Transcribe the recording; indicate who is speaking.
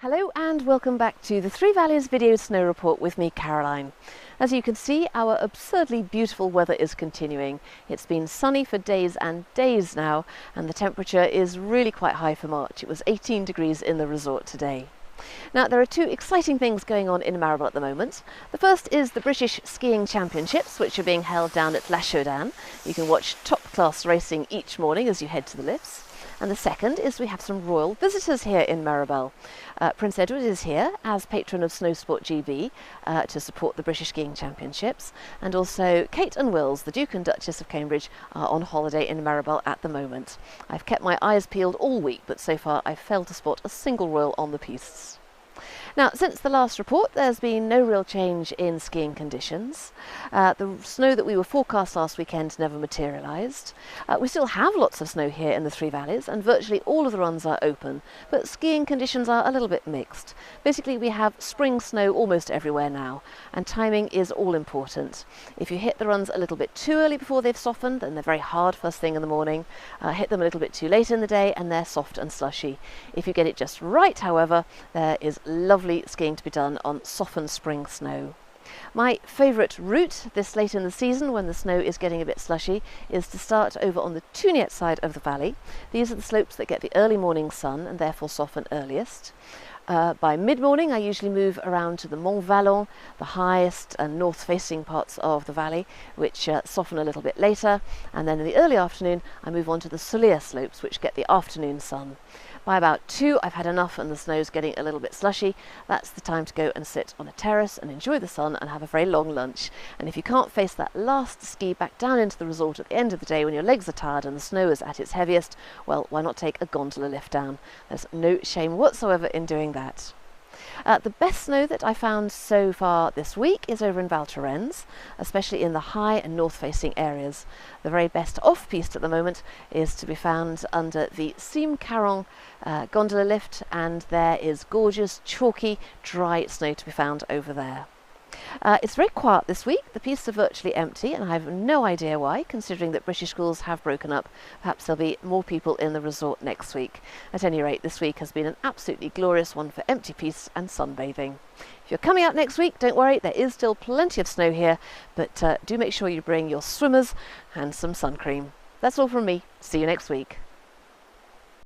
Speaker 1: Hello and welcome back to the Three Valleys video snow report with me, Caroline. As you can see, our absurdly beautiful weather is continuing. It's been sunny for days and days now, and the temperature is really quite high for March. It was 18 degrees in the resort today. Now, there are two exciting things going on in Maribel at the moment. The first is the British Skiing Championships, which are being held down at La Chaudan. You can watch top-class racing each morning as you head to the lifts. And the second is we have some royal visitors here in Maribel. Prince Edward is here as patron of Snowsport GB to support the British Skiing Championships, and also Kate and Wills, the Duke and Duchess of Cambridge, are on holiday in Maribel at the moment. I've kept my eyes peeled all week, but so far I've failed to spot a single royal on the pistes. Now, since the last report, there's been no real change in skiing conditions. The snow that we were forecast last weekend never materialised. We still have lots of snow here in the Three Valleys, and virtually all of the runs are open, but skiing conditions are a little bit mixed. Basically, we have spring snow almost everywhere now, and timing is all important. If you hit the runs a little bit too early before they've softened, then they're very hard first thing in the morning. Hit them a little bit too late in the day, and they're soft and slushy. If you get it just right, however, there is lovely skiing to be done on softened spring snow. My favourite route this late in the season, when the snow is getting a bit slushy, is to start over on the Tuniet side of the valley. These are the slopes that get the early morning sun and therefore soften earliest. By mid-morning I usually move around to the Mont Vallon, the highest and north-facing parts of the valley, which soften a little bit later, and then in the early afternoon I move on to the Solier slopes, which get the afternoon sun. By about 2 I've had enough and the snow's getting a little bit slushy. That's the time to go and sit on a terrace and enjoy the sun and have a very long lunch. And if you can't face that last ski back down into the resort at the end of the day when your legs are tired and the snow is at its heaviest, well, why not take a gondola lift down? There's no shame whatsoever in doing that. The best snow that I found so far this week is over in Val Thorens, especially in the high and north-facing areas. The very best off-piste at the moment is to be found under the Cime Caron gondola lift, and there is gorgeous, chalky, dry snow to be found over there. It's very quiet this week. The pistes are virtually empty, and I have no idea why, considering that British schools have broken up. Perhaps there'll be more people in the resort next week. At any rate, this week has been an absolutely glorious one for empty pistes and sunbathing. If you're coming out next week, don't worry, there is still plenty of snow here, but do make sure you bring your swimmers and some sun cream. That's all from me. See you next week.